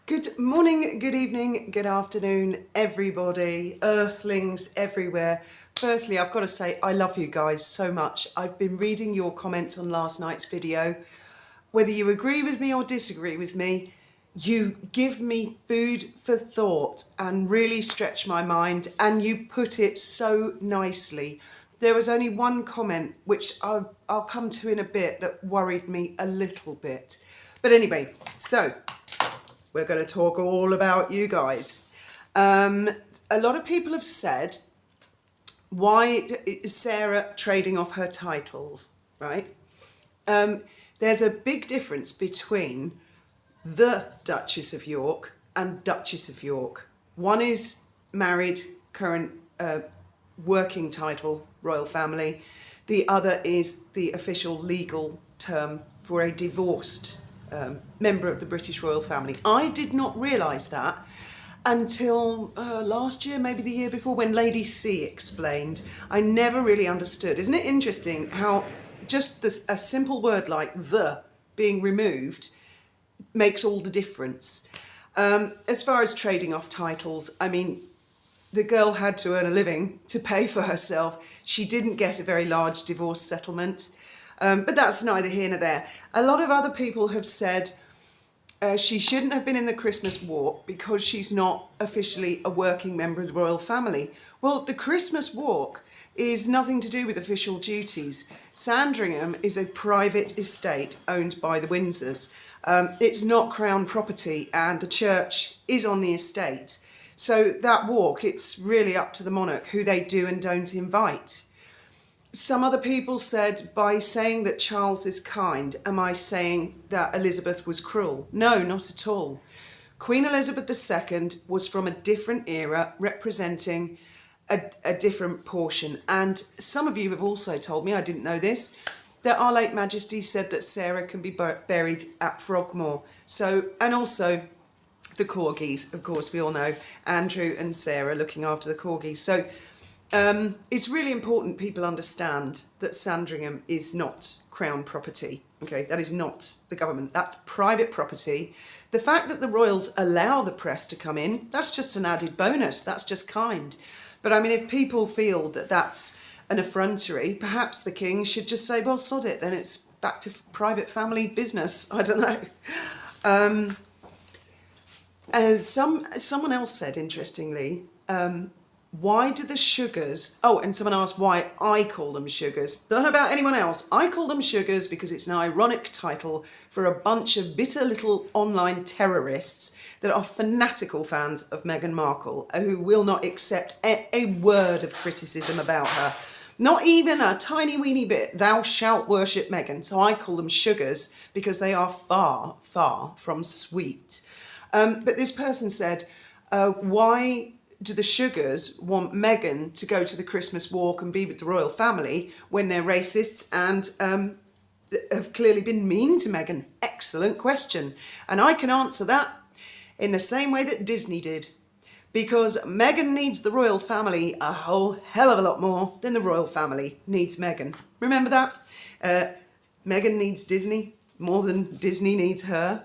Good morning, good evening, good afternoon, everybody, earthlings everywhere. Firstly, I've got to say I love you guys so much. I've been reading your comments on last night's video. Whether you agree with me or disagree with me, you give me food for thought and really stretch my mind, and you put it so nicely. There was only one comment, which I'll come to in a bit, that worried me a little bit. But anyway, so we're going to talk all about you guys. A lot of people have said, why is Sarah trading off her titles, right? There's a big difference between the Duchess of York and Duchess of York. One is married, current working title, royal family. The other is the official legal term for a divorced member of the British royal family. I did not realise that until last year, maybe the year before, when Lady C explained. I never really understood. Isn't it interesting how just a simple word like "the" being removed makes all the difference? As far as trading off titles, I mean, the girl had to earn a living to pay for herself. She didn't get a very large divorce settlement. But that's neither here nor there. A lot of other people have said she shouldn't have been in the Christmas walk because she's not officially a working member of the royal family. Well, the Christmas walk is nothing to do with official duties. Sandringham is a private estate owned by the Windsors. It's not crown property, and the church is on the estate. So that walk, it's really up to the monarch who they do and don't invite. Some other people said, by saying that Charles is kind, am I saying that Elizabeth was cruel? No, not at all. Queen Elizabeth II was from a different era, representing a different portion. And some of you have also told me, I didn't know this, that Our Late Majesty said that Sarah can be buried at Frogmore. So, and also the corgis, of course, we all know, Andrew and Sarah looking after the corgis. So it's really important people understand that Sandringham is not crown property. Okay, that is not the government. That's private property. The fact that the royals allow the press to come in, that's just an added bonus. That's just kind. But I mean, if people feel that that's an effrontery, perhaps the king should just say, well, sod it, then it's back to private family business. I don't know. Someone else said, interestingly, why do the sugars... Oh, and someone asked why I call them sugars. Not about anyone else. I call them sugars because it's an ironic title for a bunch of bitter little online terrorists that are fanatical fans of Meghan Markle, who will not accept a word of criticism about her. Not even a tiny weeny bit. Thou shalt worship Meghan. So I call them sugars because they are far, far from sweet. But this person said, why do the sugars want Meghan to go to the Christmas walk and be with the royal family when they're racists and have clearly been mean to Meghan? Excellent question. And I can answer that in the same way that Disney did. Because Meghan needs the royal family a whole hell of a lot more than the royal family needs Meghan. Remember that? Meghan needs Disney more than Disney needs her.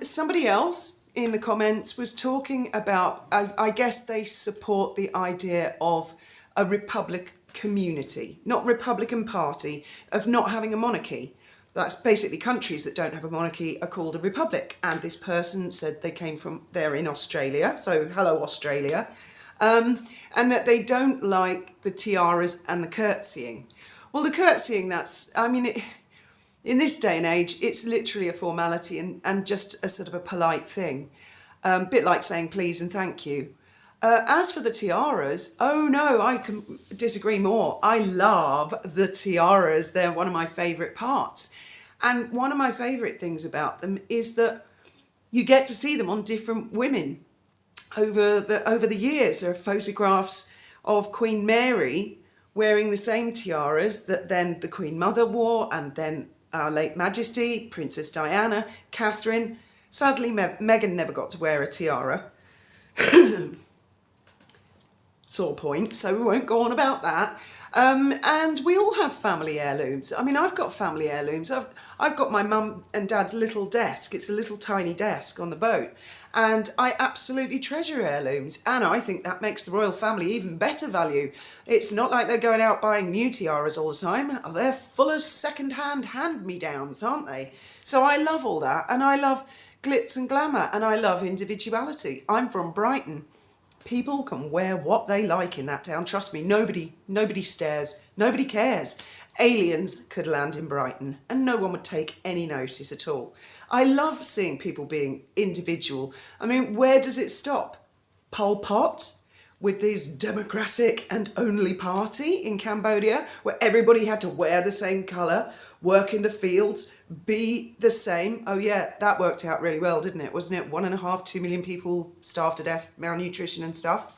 Somebody else in the comments was talking about, I guess they support the idea of a republic community, not Republican Party, of not having a monarchy. That's basically countries that don't have a monarchy are called a republic. And this person said they came from, they're in Australia, so hello Australia, and that they don't like the tiaras and the curtsying. Well, the curtsying, that's, I mean, in this day and age, it's literally a formality and just a sort of a polite thing. A bit like saying please and thank you. As for the tiaras, oh no, I can disagree more. I love the tiaras. They're one of my favourite parts. And one of my favourite things about them is that you get to see them on different women. Over the years, there are photographs of Queen Mary wearing the same tiaras that then the Queen Mother wore, and then Our Late Majesty, Princess Diana, Catherine. Sadly, Meghan never got to wear a tiara. sore point, so we won't go on about that. And we all have family heirlooms. I mean, I've got family heirlooms. I've got my mum and dad's little desk. It's a little tiny desk on the boat. And I absolutely treasure heirlooms. And I think that makes the royal family even better value. It's not like they're going out buying new tiaras all the time. They're full of second-hand hand-me-downs, aren't they? So I love all that. And I love glitz and glamour. And I love individuality. I'm from Brighton. People can wear what they like in that town. Trust me, nobody stares, nobody cares. Aliens could land in Brighton and no one would take any notice at all. I love seeing people being individual. I mean, where does it stop? Pol Pot with his democratic and only party in Cambodia, where everybody had to wear the same colour, work in the fields, be the same. Oh yeah, that worked out really well, didn't it? Wasn't it 1.5, 2 million people starved to death, malnutrition and stuff?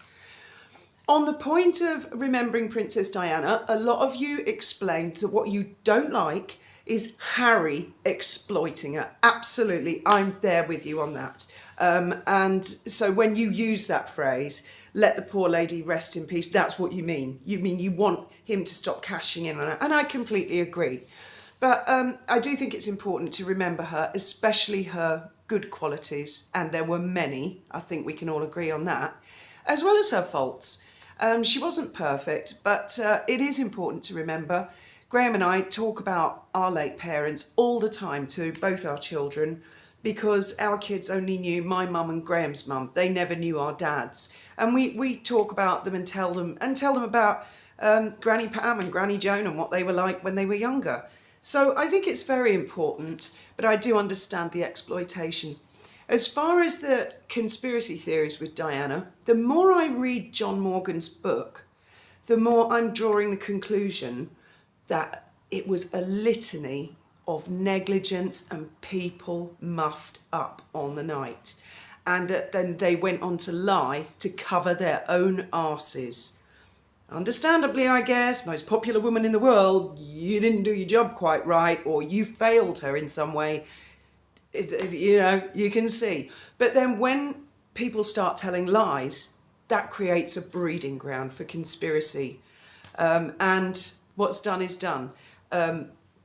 On the point of remembering Princess Diana, a lot of you explained that what you don't like is Harry exploiting her. Absolutely, I'm there with you on that. And so when you use that phrase, let the poor lady rest in peace, that's what you mean. You mean you want him to stop cashing in on her. And I completely agree. But I do think it's important to remember her, especially her good qualities. And there were many, I think we can all agree on that, as well as her faults. She wasn't perfect, but it is important to remember. Graham and I talk about our late parents all the time to both our children, because our kids only knew my mum and Graham's mum. They never knew our dads. And we talk about them and tell them about Granny Pam and Granny Joan and what they were like when they were younger. So I think it's very important, but I do understand the exploitation. As far as the conspiracy theories with Diana, the more I read John Morgan's book, the more I'm drawing the conclusion that it was a litany of negligence and people muffed up on the night. And then they went on to lie to cover their own arses. Understandably, I guess, most popular woman in the world, you didn't do your job quite right, or you failed her in some way. You know, you can see. But then when people start telling lies, that creates a breeding ground for conspiracy. And what's done is done.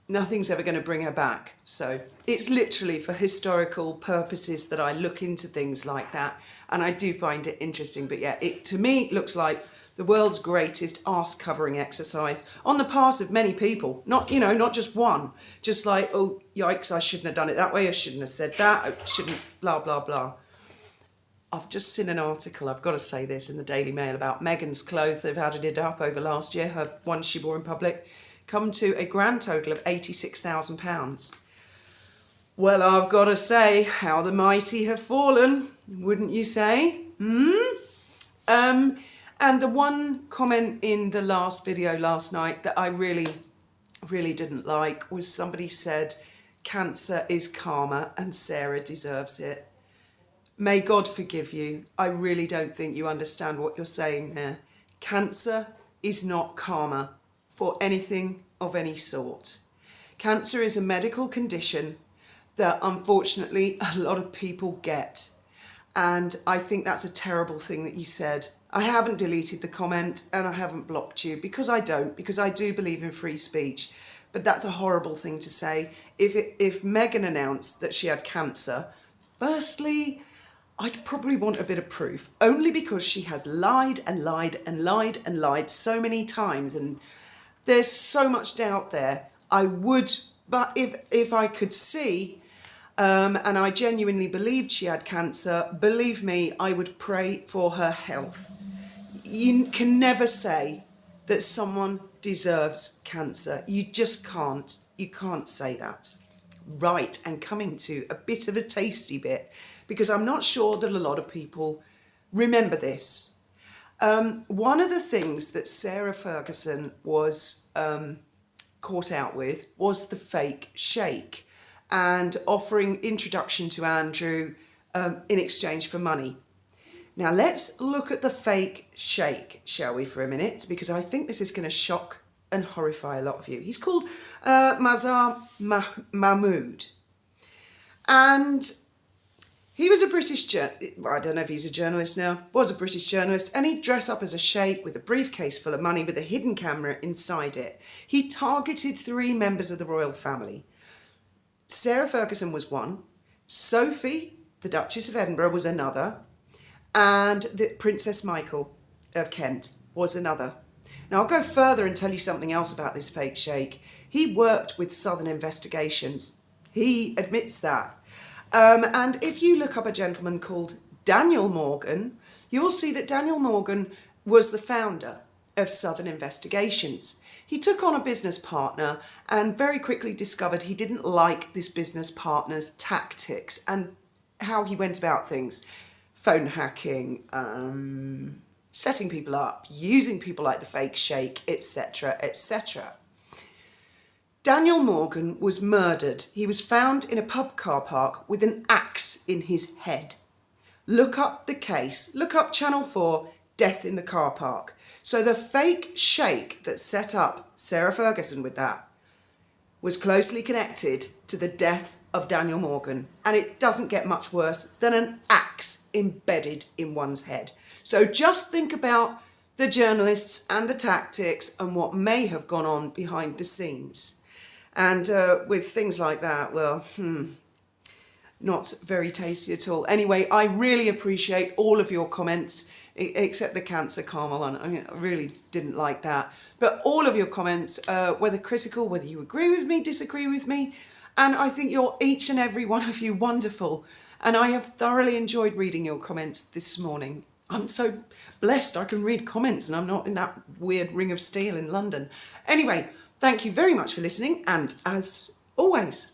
Nothing's ever going to bring her back. So it's literally for historical purposes that I look into things like that. And I do find it interesting. But yeah, it to me looks like the world's greatest arse covering exercise on the part of many people. Not, you know, not just one. Just like, oh, yikes, I shouldn't have done it that way. I shouldn't have said that. I shouldn't, blah, blah, blah. I've just seen an article, I've got to say this, in the Daily Mail about Meghan's clothes. They've added it up over last year, her ones she wore in public, come to a grand total of £86,000. Well, I've got to say, how the mighty have fallen, wouldn't you say? And the one comment in the last video last night that I really didn't like was somebody said, cancer is karma and Sarah deserves it. May God forgive you. I really don't think you understand what you're saying there. Cancer is not karma for anything of any sort. Cancer is a medical condition that unfortunately a lot of people get. And I think that's a terrible thing that you said. I haven't deleted the comment and I haven't blocked you because I do believe in free speech. But that's a horrible thing to say. If Meghan announced that she had cancer, firstly, I'd probably want a bit of proof, only because she has lied and lied and lied and lied so many times, and there's so much doubt there. I would, but if I could see, and I genuinely believed she had cancer, believe me, I would pray for her health. You can never say that someone deserves cancer. You just can't. You can't say that. Right, and coming to a bit of a tasty bit, because I'm not sure that a lot of people remember this. One of the things that Sarah Ferguson was caught out with was the fake shake and offering introduction to Andrew in exchange for money. Now let's look at the fake shake, shall we, for a minute, because I think this is going to shock and horrify a lot of you. He's called Mazhar Mahmood, and He was a I don't know if he's a journalist now, was a British journalist, and he'd dress up as a sheikh with a briefcase full of money with a hidden camera inside it. He targeted 3 members of the royal family. Sarah Ferguson was one, Sophie, the Duchess of Edinburgh, was another, and the Princess Michael of Kent was another. Now I'll go further and tell you something else about this fake sheikh. He worked with Southern Investigations. He admits that. And if you look up a gentleman called Daniel Morgan, you'll see that Daniel Morgan was the founder of Southern Investigations. He took on a business partner and very quickly discovered he didn't like this business partner's tactics and how he went about things. Phone hacking, setting people up, using people like the fake sheikh, etc., etc. Daniel Morgan was murdered. He was found in a pub car park with an axe in his head. Look up the case. Look up Channel 4, Death in the Car Park. So the fake sheikh that set up Sarah Ferguson with that was closely connected to the death of Daniel Morgan. And it doesn't get much worse than an axe embedded in one's head. So just think about the journalists and the tactics and what may have gone on behind the scenes. And with things like that, well, not very tasty at all. Anyway, I really appreciate all of your comments, except the cancer caramel one. I really didn't like that. But all of your comments, whether critical, whether you agree with me, disagree with me, and I think you're each and every one of you wonderful. And I have thoroughly enjoyed reading your comments this morning. I'm so blessed I can read comments and I'm not in that weird ring of steel in London. Anyway, thank you very much for listening, and as always,